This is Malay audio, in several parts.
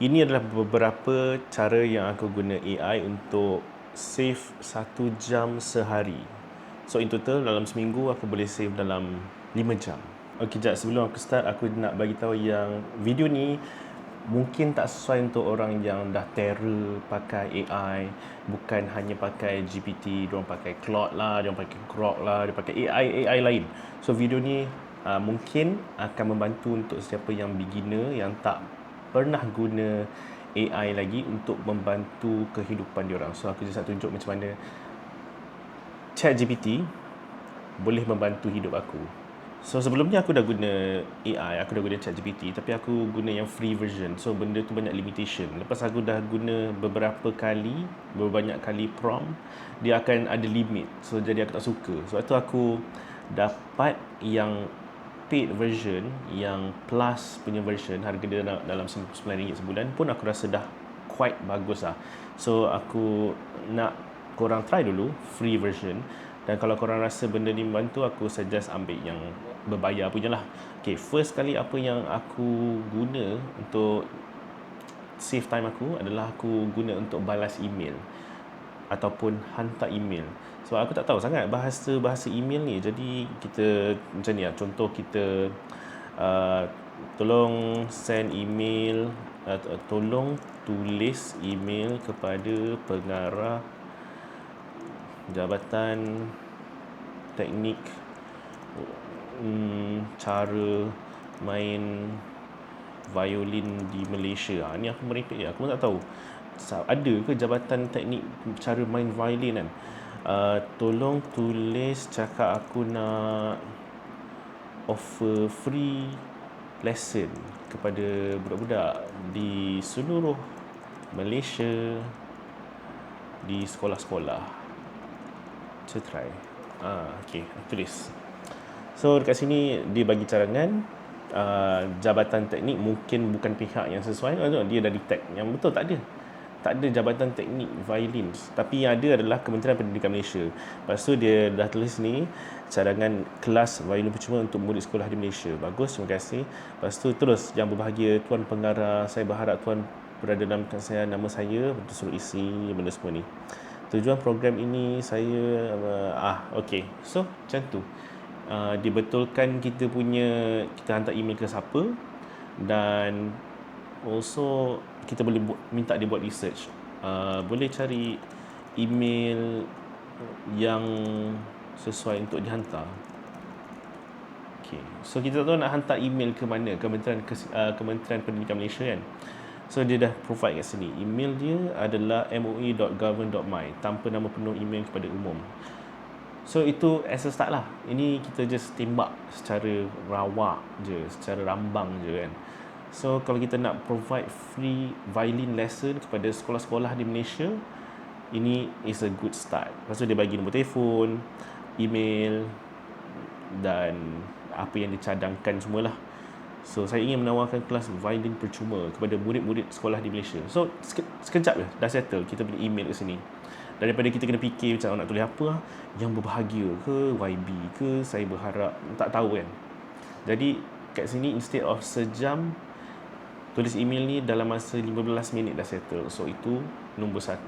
Ini adalah beberapa cara yang aku guna AI untuk save 1 jam sehari. So in total dalam seminggu aku boleh save dalam 5 jam. Okay, jap sebelum aku start, aku nak bagi tahu yang video ni mungkin tak sesuai untuk orang yang dah terror pakai AI, bukan hanya pakai GPT, diorang pakai Claude lah, diorang pakai Grok lah, dia pakai AI lain. So video ni mungkin akan membantu untuk siapa yang beginner, yang tak pernah guna AI lagi untuk membantu kehidupan diorang. So aku just nak tunjuk macam mana ChatGPT boleh membantu hidup aku. So sebelum ni aku dah guna AI, aku dah guna ChatGPT, tapi aku guna yang free version. So benda tu banyak limitation. Lepas aku dah guna berbanyak kali prompt, dia akan ada limit. So jadi aku tak suka. Sebab tu aku dapat yang paid version, yang plus punya version, harga dia dalam RM9 sebulan pun aku rasa dah quite bagus lah. So aku nak korang try dulu free version, dan kalau korang rasa benda ni membantu, aku suggest ambil yang berbayar punya lah. Okay, first kali apa yang aku guna untuk save time aku adalah aku guna untuk balas email ataupun hantar email. Sebab aku tak tahu sangat bahasa email ni. Jadi kita macam ni lah. Contoh kita tolong send email, tolong tulis email kepada pengarah Jabatan Teknik cara main violin di Malaysia. Ni aku merepek je. Aku pun tak tahu ada ke Jabatan Teknik cara main violin kan. Tolong tulis cakap aku nak offer free lesson kepada budak-budak di seluruh Malaysia di sekolah-sekolah. Saya try. Okay, tulis. So dekat sini dia bagi cadangan Jabatan Teknik mungkin bukan pihak yang sesuai. Dia dah detect. Yang betul tak ada. Tak ada Jabatan Teknik Violin. Tapi yang ada adalah Kementerian Pendidikan Malaysia. Lepas tu dia dah tulis ni cadangan kelas violin percuma untuk murid sekolah di Malaysia. Bagus, terima kasih. Lepas tu terus, yang berbahagia Tuan Pengarah, saya berharap Tuan berada dalam saya, nama saya, betul suruh isi benda semua ni. Tujuan program ini saya okey. So macam tu. Dibetulkan kita hantar email ke siapa, dan also kita boleh minta dia buat research. Boleh cari email yang sesuai untuk dihantar. Okay. So kita tahu nak hantar email ke mana, Kementerian Pendidikan Malaysia kan. So dia dah provide kat sini. Email dia adalah moi.gov.my tanpa nama penuh email kepada umum. So itu as a start lah. Ini kita just tembak secara rawak je, secara rambang je kan. So kalau kita nak provide free violin lesson kepada sekolah-sekolah di Malaysia, ini is a good start. Lepas tu dia bagi nombor telefon, email dan apa yang dicadangkan semualah. So saya ingin menawarkan kelas violin percuma kepada murid-murid sekolah di Malaysia. So sekejap je dah settle, kita punya email kat sini. Daripada kita kena fikir macam nak tulis apa, yang berbahagia ke, YB ke, saya berharap, tak tahu kan. Jadi kat sini instead of sejam, tulis email ni dalam masa 15 minit dah settle. So itu nombor 1.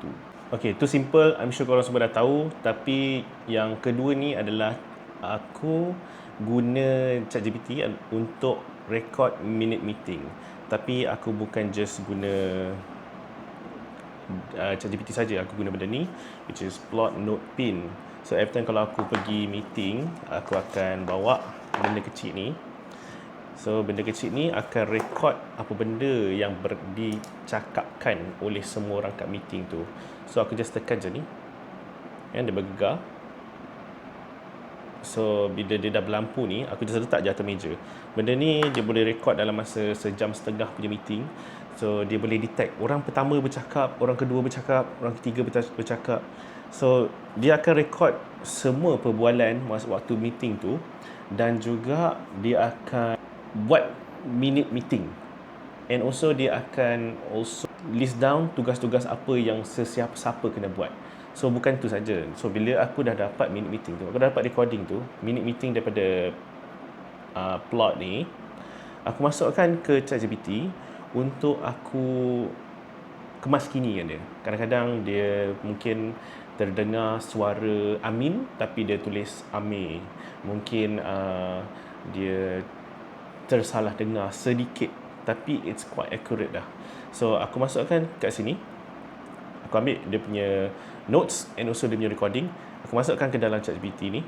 Okay, tu simple. I'm sure korang semua dah tahu. Tapi yang kedua ni adalah aku guna ChatGPT untuk record minute meeting. Tapi aku bukan just guna ChatGPT saja, aku guna benda ni, which is Plot Note Pin. So every time kalau aku pergi meeting, aku akan bawa benda kecil ni. So benda kecil ni akan record apa benda yang dicakapkan oleh semua orang kat meeting tu. So aku just tekan je ni, yang dia bergegar. So bila dia dah berlampu ni, aku just letak je atas meja. Benda ni dia boleh record dalam masa sejam setengah punya meeting. So dia boleh detect orang pertama bercakap, orang kedua bercakap, orang ketiga bercakap. So dia akan record semua perbualan masa waktu meeting tu, dan juga dia akan buat minute meeting. And also dia akan also list down tugas-tugas apa yang sesiapa-siapa kena buat. So bukan tu saja. So bila aku dah dapat minute meeting tu, aku dah dapat recording tu, minute meeting daripada plot ni, aku masukkan ke ChatGPT untuk aku kemaskinikan dia. Kadang-kadang dia mungkin terdengar suara Amin tapi dia tulis Amir. Mungkin dia tersalah dengar sedikit tapi it's quite accurate dah. So aku masukkan kat sini. Aku ambil dia punya notes and also dia punya recording. Aku masukkan ke dalam ChatGPT ni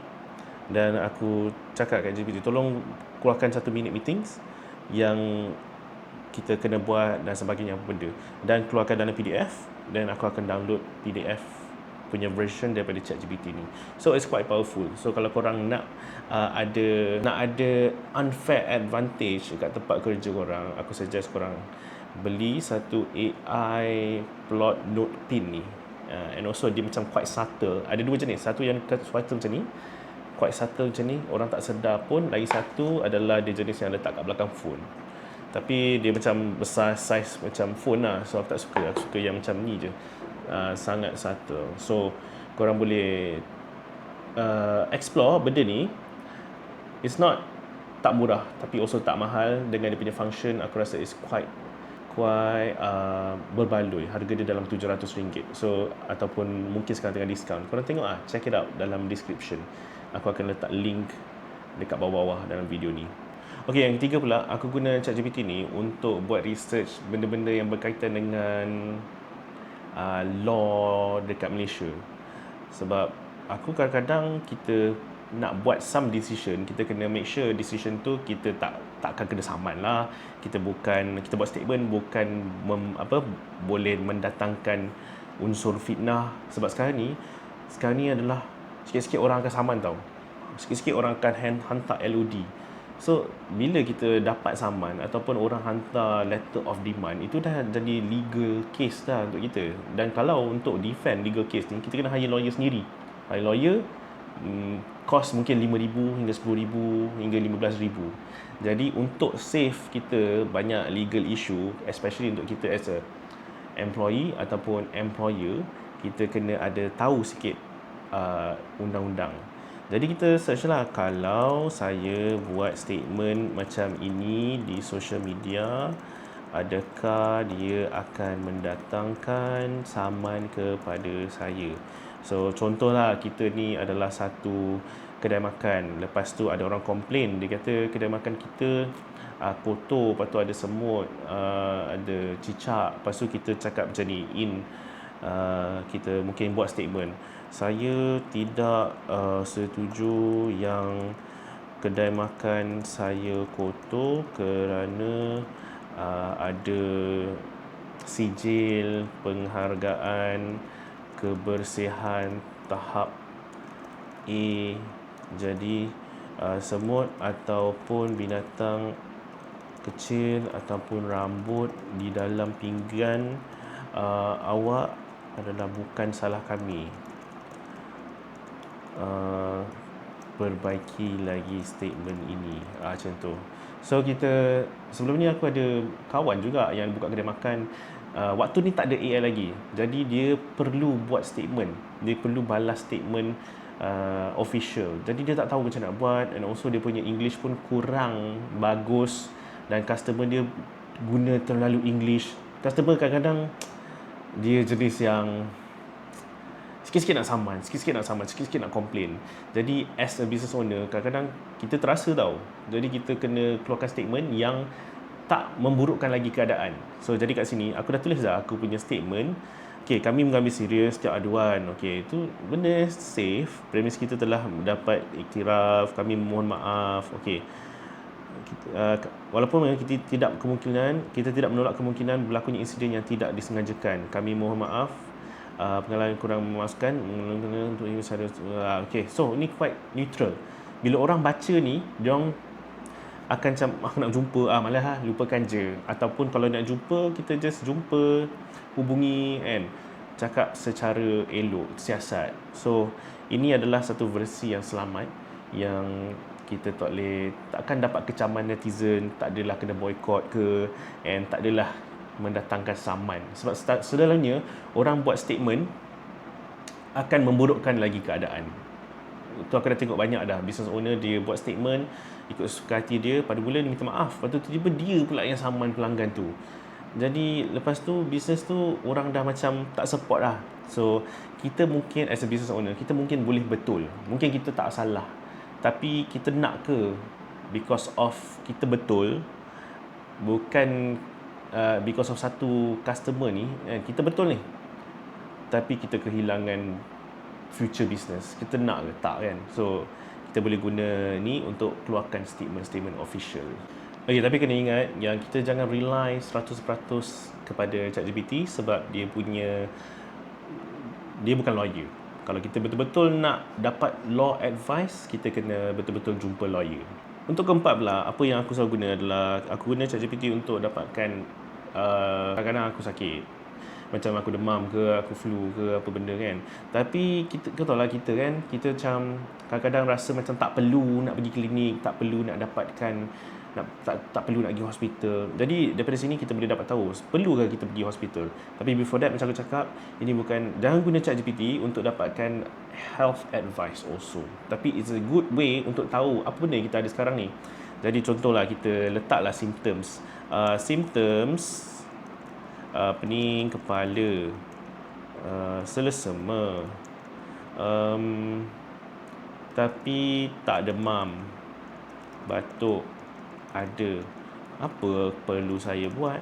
dan aku cakap kat GPT, tolong keluarkan 1 minit meetings yang kita kena buat dan sebagainya, apa benda, dan keluarkan dalam PDF, dan aku akan download PDF punya version daripada ChatGPT ni. So it's quite powerful. So kalau korang nak ada unfair advantage dekat tempat kerja korang, aku suggest korang beli satu AI plot note pin ni. And also dia macam quite subtle. Ada dua jenis. Satu yang subtle macam ni, quite subtle macam ni, orang tak sedar pun. Lagi satu adalah dia jenis yang letak kat belakang phone, tapi dia macam besar saiz macam phone lah. So aku tak suka. Aku suka yang macam ni je, sangat subtle. So korang boleh explore benda ni. It's not tak murah tapi also tak mahal. Dengan dia punya function, aku rasa is quite berbaloi. Harga dia dalam RM700. So ataupun mungkin sekarang tengah diskaun. Korang tengok check it out dalam description. Aku akan letak link dekat bawah-bawah dalam video ni. Okey, yang ketiga pula, aku guna ChatGPT ni untuk buat research benda-benda yang berkaitan dengan law dekat Malaysia. Sebab aku kadang-kadang kita nak buat some decision, kita kena make sure decision tu kita takkan kena saman lah. Kita buat statement bukan boleh mendatangkan unsur fitnah. Sebab sekarang ni adalah sikit-sikit orang akan saman tau. Sikit-sikit orang akan hantar LOD. So bila kita dapat saman ataupun orang hantar letter of demand, itu dah jadi legal case dah untuk kita. Dan kalau untuk defend legal case ni, kita kena hire lawyer sendiri. Hire lawyer, cost mungkin RM5,000 hingga RM10,000 hingga RM15,000. Jadi untuk save kita banyak legal issue, especially untuk kita as a employee ataupun employer, kita kena ada tahu sikit undang-undang. Jadi kita search lah, kalau saya buat statement macam ini di social media, adakah dia akan mendatangkan saman kepada saya? So contohlah, kita ni adalah satu kedai makan. Lepas tu ada orang komplain, dia kata kedai makan kita kotor, lepas tu ada semut, ada cicak. Lepas tu kita cakap macam ni, kita mungkin buat statement, saya tidak setuju yang kedai makan saya kotor kerana ada sijil penghargaan kebersihan tahap A. Jadi semut ataupun binatang kecil ataupun rambut di dalam pinggan awak adalah bukan salah kami. Perbaiki lagi statement ini, macam tu. So kita, sebelum ni aku ada kawan juga yang buka kedai makan. Waktu ni tak ada AI lagi, jadi dia perlu buat statement, dia perlu balas statement official. Jadi dia tak tahu macam nak buat, and also dia punya English pun kurang bagus, dan customer dia guna terlalu English. Customer kadang-kadang dia jenis yang sikit-sikit nak saman, sikit-sikit nak komplain. Jadi as a business owner, kadang-kadang kita terasa tau. Jadi kita kena keluarkan statement yang tak memburukkan lagi keadaan. So jadi kat sini aku dah tulis dah aku punya statement. Okay, kami mengambil serius setiap aduan. Okay, itu benda safe. Premis kita telah dapat iktiraf, kami mohon maaf. Okay, walaupun kita tidak menolak kemungkinan berlakunya insiden yang tidak disengajakan. Kami mohon maaf pengalaman kurang memuaskan untuk ini saya. Okay, so ini quite neutral. Bila orang baca ni, diorang akan macam aku nak jumpa, malah lupakan je. Ataupun kalau nak jumpa, kita just jumpa, hubungi kan, cakap secara elok, siasat. So ini adalah satu versi yang selamat, yang kita takkan dapat kecaman netizen, tak adalah kena boycott ke, and tak adalah mendatangkan saman. Sebab selalunya orang buat statement akan memburukkan lagi keadaan. Itu aku dah tengok banyak dah, business owner dia buat statement ikut suka hati dia, pada bulan minta maaf, lepas tu tiba-tiba dia pula yang saman pelanggan tu. Jadi lepas tu business tu orang dah macam tak support lah. So kita mungkin as a business owner, kita mungkin boleh betul, mungkin kita tak salah, tapi kita nak ke because of kita betul, bukan because of satu customer ni, kita betul ni, tapi kita kehilangan future business, kita nak ke tak kan. So kita boleh guna ni untuk keluarkan statement-statement official. Okay, tapi kena ingat yang kita jangan rely 100% kepada ChatGPT sebab dia bukan lawyer. Kalau kita betul-betul nak dapat law advice, kita kena betul-betul jumpa lawyer. Untuk keempat pula, apa yang aku selalu guna adalah aku guna ChatGPT untuk dapatkan kadang-kadang aku sakit, macam aku demam ke, aku flu ke, apa benda kan. Tapi kau tahu lah kita kan, kita macam kadang-kadang rasa macam tak perlu nak pergi klinik, tak perlu nak dapatkan, tak perlu nak pergi hospital. Jadi daripada sini kita boleh dapat tahu perlu ke kita pergi hospital. Tapi before that, macam aku cakap, ini bukan, jangan guna ChatGPT untuk dapatkan health advice also, tapi it's a good way untuk tahu apa benda yang kita ada sekarang ni. Jadi contohlah kita letaklah symptoms, pening kepala, selesema, tapi tak demam, batuk ada. Apa perlu saya buat?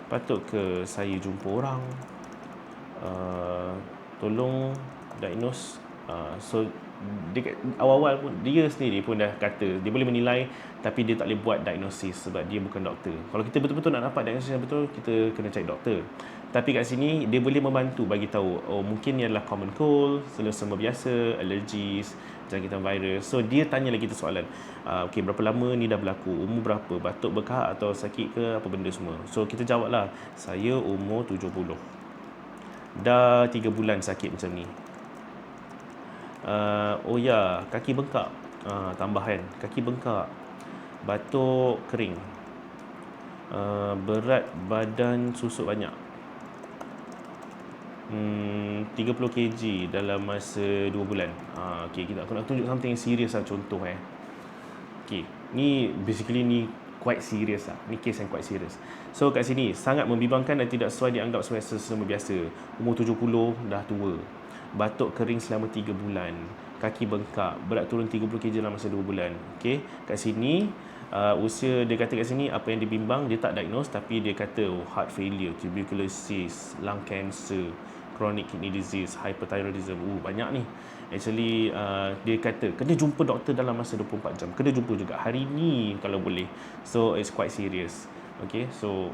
Patut ke saya jumpa orang? Tolong diagnose. So awal-awal pun dia sendiri pun dah kata dia boleh menilai, tapi dia tak boleh buat diagnosis sebab dia bukan doktor. Kalau kita betul-betul nak dapat diagnosis yang betul, kita kena cari doktor. Tapi kat sini dia boleh membantu bagi tahu, oh mungkin ni adalah common cold, selesema biasa, allergies, jangkitan virus. So dia tanya lagi kita soalan, okay, berapa lama ni dah berlaku, umur berapa, batuk bekak atau sakit ke, apa benda semua. So kita jawablah, saya umur 70, dah 3 bulan sakit macam ni. Oh ya, kaki bengkak, tambahan kaki bengkak, batuk kering, berat badan susut banyak, 30 kg dalam masa 2 bulan. Okay, aku nak tunjuk something yang serius lah, contoh Okay, ni basically ni quite serious lah. Ni case yang quite serious. So kat sini sangat membimbangkan dan tidak sesuai dianggap sebagai selesema biasa. Umur 70, dah tua, batuk kering selama 3 bulan, kaki bengkak, berat turun 30 kg dalam masa 2 bulan. Okay, kat sini usia dia kata kat sini apa yang dibimbang, dia tak diagnose, tapi dia kata heart failure, tuberculosis, lung cancer, chronic kidney disease, hyperthyroidism. Banyak ni. Actually dia kata kena jumpa doktor dalam masa 24 jam. Kena jumpa juga hari ni kalau boleh. So it's quite serious. Okay, so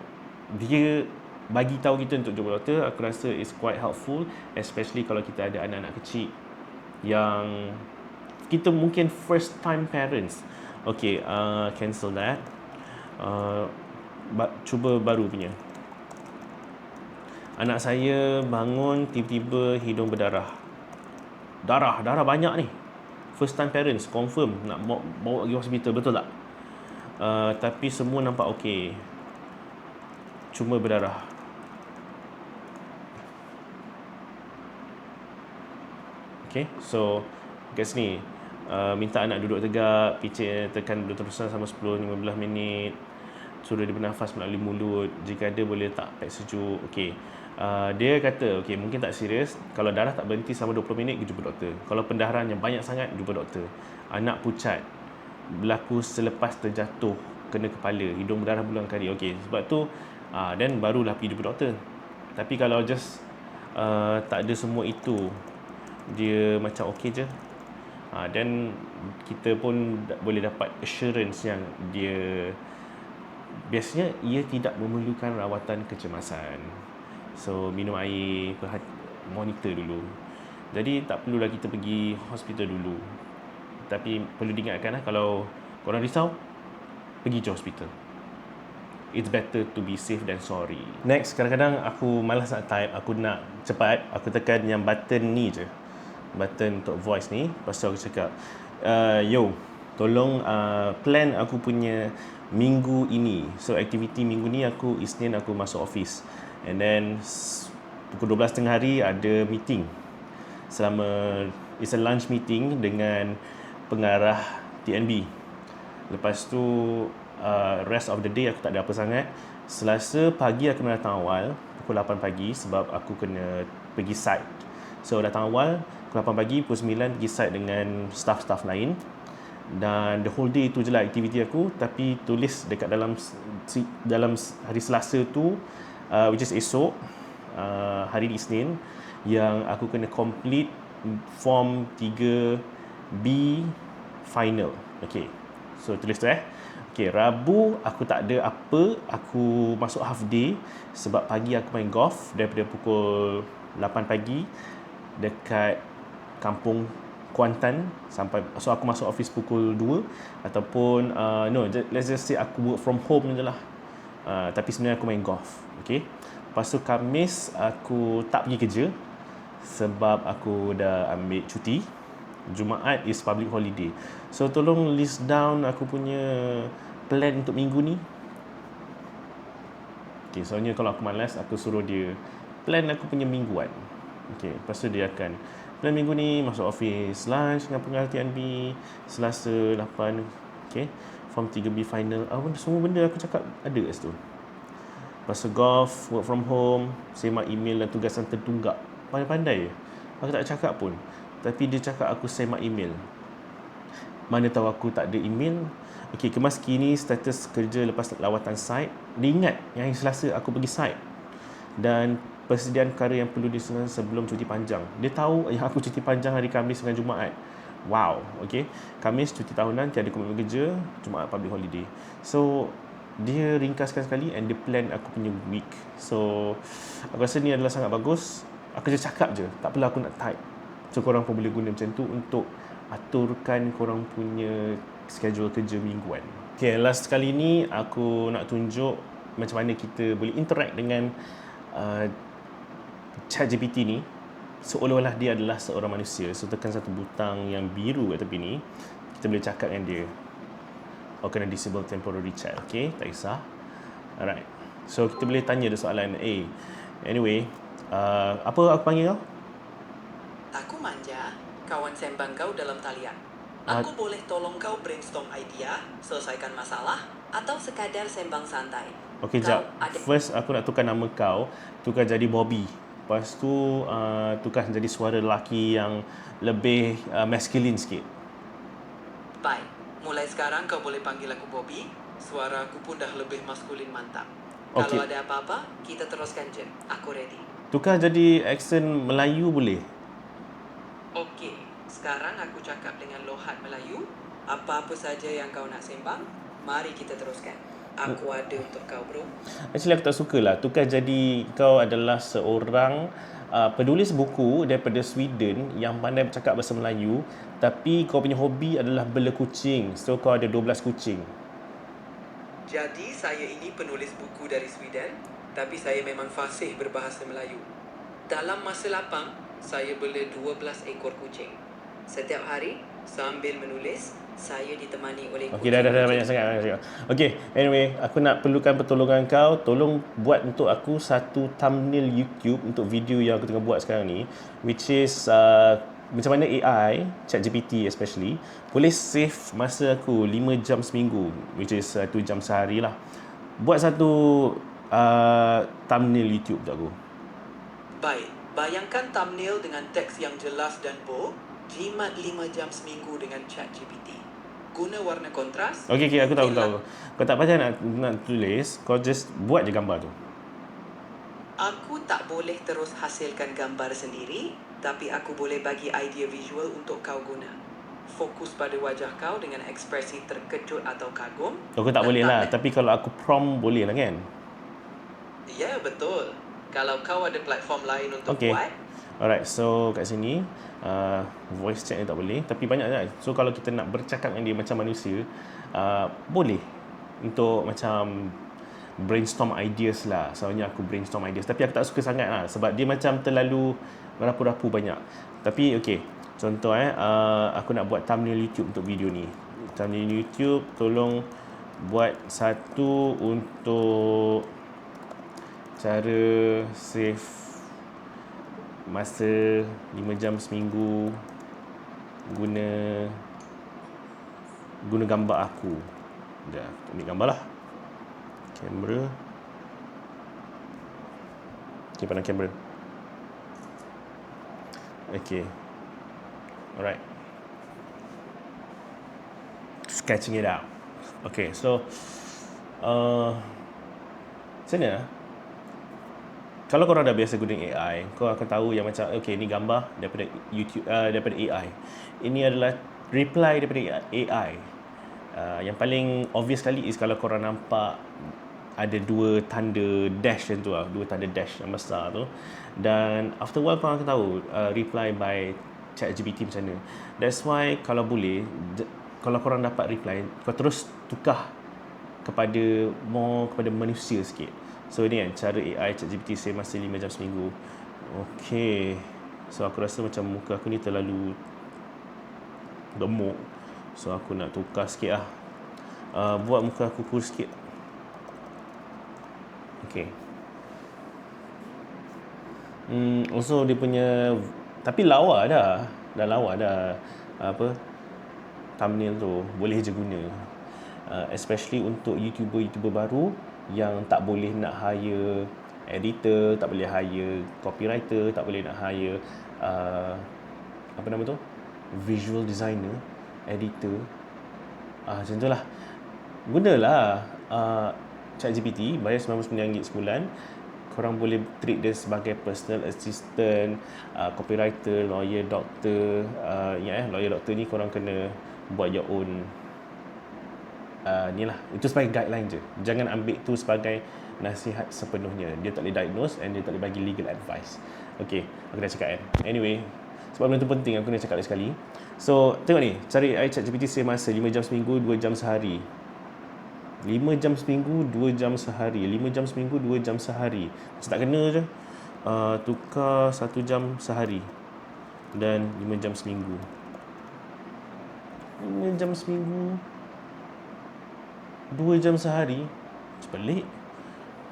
dia bagi tahu kita untuk jumpa doktor. Aku rasa it's quite helpful, especially kalau kita ada anak-anak kecil yang kita mungkin first time parents. Okay, cancel that. Cuba baru punya. Anak saya bangun tiba-tiba hidung berdarah. Darah banyak ni. First time parents, confirm nak bawa pergi hospital, betul tak? Tapi semua nampak okey, cuma berdarah. Okay, so kat sini minta anak duduk tegak, picit tekan berterusan sama 10-15 minit, suruh dia bernafas melalui mulut, jika ada boleh letak pad sejuk. Okay, dia kata okay, mungkin tak serius. Kalau darah tak berhenti selama 20 minit, jumpa doktor. Kalau pendarahan yang banyak sangat, jumpa doktor. Anak pucat, berlaku selepas terjatuh, kena kepala, hidung berdarah berulang kali. Okay, sebab tu then barulah pergi jumpa doktor. Tapi kalau just tak ada semua itu, dia macam okey je, then kita pun boleh dapat assurance yang dia biasanya ia tidak memerlukan rawatan kecemasan. So minum air, monitor dulu. Jadi tak perlulah kita pergi hospital dulu. Tapi perlu diingatkan kalau korang risau, pergi je hospital. It's better to be safe than sorry. Next, kadang-kadang aku malas nak type, aku nak cepat, aku tekan yang button ni je, button untuk voice ni. Lepas tu aku cakap, yo, tolong plan aku punya minggu ini. So aktiviti minggu ni aku, Isnin aku masuk office, and then pukul 12 tengah hari ada meeting. It's a lunch meeting dengan pengarah TNB. Lepas tu rest of the day aku tak ada apa sangat. Selasa pagi aku kena datang awal pukul 8 pagi sebab aku kena pergi site. So datang awal pukul 8 pagi, pukul 9 pergi site dengan staff-staff lain. Dan the whole day tu je lah aktiviti aku. Tapi tulis dekat dalam hari Selasa tu, which is esok, hari Isnin, yang aku kena complete form 3B final. Okay, so tulis tu Okay, Rabu aku tak ada apa. Aku masuk half day sebab pagi aku main golf daripada pukul 8 pagi dekat kampung Kuantan sampai, so aku masuk office pukul 2 ataupun let's just say aku work from home je lah. Tapi sebenarnya aku main golf. Okay, lepas tu Khamis aku tak pergi kerja sebab aku dah ambil cuti. Jumaat is public holiday. So tolong list down aku punya plan untuk minggu ni. Okay, soalnya kalau aku malas, aku suruh dia plan aku punya mingguan. Okay, lepas tu dia akan plan minggu ni, masuk office, lunch dengan pengaltian B, Selasa 8. Okay, form 3B final. Semua benda aku cakap ada kat situ. Lepas tu golf, work from home, semak email dan tugasan tertunggak. Pandai-pandai je. Aku tak cakap pun. Tapi dia cakap aku semak email. Mana tahu aku tak ada email. Okay, kemas kini status kerja lepas lawatan site. Dia ingat yang hari Selasa aku pergi site. Dan persediaan perkara yang perlu diselesaikan sebelum cuti panjang. Dia tahu yang aku cuti panjang hari Khamis dengan Jumaat. Wow, okay. Khamis cuti tahunan, tiada komitmen kerja, Jumaat public holiday. So, dia ringkaskan sekali and dia plan aku punya week. So, aku rasa ni adalah sangat bagus. Aku je cakap je, tak perlu aku nak type. So, korang pun boleh guna macam tu untuk aturkan korang punya schedule kerja mingguan. Okay, last kali ni aku nak tunjuk macam mana kita boleh interact dengan ChatGPT ni seolah-olah dia adalah seorang manusia. So tekan satu butang yang biru kat tepi ni, kita boleh cakap dengan dia. Kena disable temporary chat. Okay, tak kisah. Alright, so kita boleh tanya dia soalan. Anyway, apa aku panggil kau? Aku Manja, kawan sembang kau dalam talian. Aku boleh tolong kau brainstorm idea, selesaikan masalah, atau sekadar sembang santai. Okay, jap. First aku nak tukar nama kau, tukar jadi Bobby. Lepas tu tukar jadi suara lelaki yang lebih masculine sikit. Baik, mulai sekarang kau boleh panggil aku Bobby. Suara aku pun dah lebih maskulin mantap. Okay. Kalau ada apa-apa, kita teruskan je. Aku ready. Tukar jadi aksen Melayu boleh? Okey, sekarang aku cakap dengan lohat Melayu. Apa-apa saja yang kau nak sembang, mari kita teruskan. Aku ada untuk kau, bro. Actually aku tak suka lah. Tukar jadi kau adalah seorang penulis buku daripada Sweden yang pandai bercakap bahasa Melayu, tapi kau punya hobi adalah bela kucing. So kau ada 12 kucing. Jadi saya ini penulis buku dari Sweden, tapi saya memang fasih berbahasa Melayu. Dalam masa lapang, saya bela 12 ekor kucing. Setiap hari, sambil menulis, saya ditemani oleh kucing. Okey, dah banyak sangat. Okey, anyway, aku nak perlukan pertolongan kau. Tolong buat untuk aku satu thumbnail YouTube untuk video yang aku tengah buat sekarang ni, which is macam mana AI, ChatGPT especially, boleh save masa aku 5 jam seminggu, which is 1 jam sehari lah. Buat satu thumbnail YouTube untuk aku. Baik, bayangkan thumbnail dengan teks yang jelas dan bold. Jimat 5 jam seminggu dengan ChatGPT. Guna warna kontras. Okey, aku tahu. Kau tak payah nak tulis, kau just buat je gambar tu. Aku tak boleh terus hasilkan gambar sendiri, tapi aku boleh bagi idea visual untuk kau guna. Fokus pada wajah kau dengan ekspresi terkejut atau kagum. Aku tak boleh lah, tapi kalau aku prompt boleh lah kan? Ya, betul. Kalau kau ada platform lain untuk buat. Alright, so kat sini voice chat ni tak boleh, tapi banyak kan. So kalau kita nak bercakap dengan dia macam manusia, boleh untuk macam brainstorm ideas lah. Soalnya aku brainstorm ideas, tapi aku tak suka sangat lah sebab dia macam terlalu merapu-rapu banyak. Tapi okey, contoh aku nak buat thumbnail YouTube untuk video ni. Thumbnail YouTube, tolong buat satu untuk cara save masa 5 jam seminggu guna gambar aku. Sekejap, aku ambil gambar lah. Kamera. Okay, pandang kamera. Okay. Alright. Sketching it out. Okay, so macam mana? Kalau korang dah biasa guna AI, kau akan tahu yang macam okay, ni gambar daripada YouTube, daripada AI. Ini adalah reply daripada AI. Yang paling obvious sekali is kalau korang nampak ada dua tanda dash macam tu lah, dua tanda dash yang besar tu. Dan after a while korang akan tahu reply by ChatGPT macam mana. That's why kalau boleh, kalau korang dapat reply, kau terus tukar kepada manusia sikit. So ni kan cara AI ChatGPT save masa 5 jam seminggu. Okay, so aku rasa macam muka aku ni terlalu gemuk, so aku nak tukar sikit lah. Buat muka aku kurus sikit. Okay. Also dia punya, tapi lawa dah lawa dah apa, thumbnail tu boleh je guna. Especially untuk YouTuber baru yang tak boleh nak hire editor, tak boleh hire copywriter, tak boleh nak hire apa nama tu, visual designer, editor, macam tu lah. Gunalah ChatGPT, bayar RM99 sebulan. Korang boleh treat dia sebagai personal assistant, copywriter, lawyer, doktor. Lawyer, doktor ni korang kena buat your own ni lah. Itu sebagai guideline je. Jangan ambil tu sebagai nasihat sepenuhnya. Dia tak boleh diagnose and dia tak boleh bagi legal advice. Okay, aku dah cakap kan. Anyway, sebab benda tu penting, aku nak cakap lagi sekali. So, tengok ni, cari AI ChatGPT save masa 5 jam seminggu, 2 jam sehari. 5 jam seminggu, 2 jam sehari. 5 jam seminggu, 2 jam sehari. Macam tak kena je. Tukar 1 jam sehari dan 5 jam seminggu. 5 jam seminggu, 2 jam sehari. Pelik.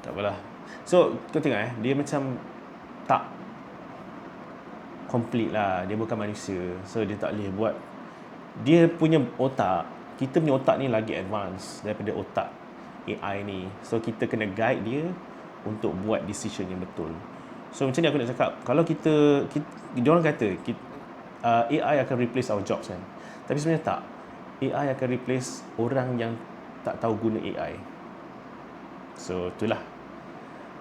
Tak apalah. So, kau tengok dia macam tak complete lah. Dia bukan manusia. So, dia tak boleh buat. Dia punya otak, kita punya otak ni lagi advance daripada otak AI ni. So, kita kena guide dia untuk buat decision yang betul. So, macam ni aku nak cakap. Kalau diorang kata AI akan replace our jobs kan. Tapi sebenarnya tak. AI akan replace orang yang tak tahu guna AI. So, itulah.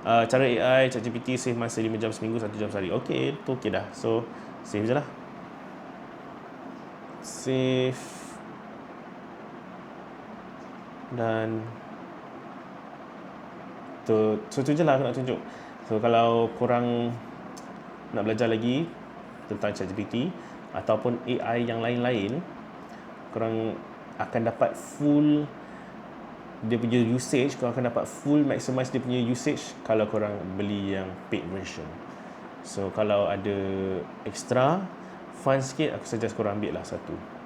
Cara AI ChatGPT save masa 5 jam seminggu, 1 jam sehari. Okay, tu okay dah. So, save je lah. Save. Dan tu je lah aku nak tunjuk. So, kalau korang nak belajar lagi tentang ChatGPT ataupun AI yang lain-lain, korang akan dapat full dia punya usage. Korang akan dapat full maximize dia punya usage kalau korang beli yang paid version. So, kalau ada extra fund sikit, aku suggest korang ambil lah satu.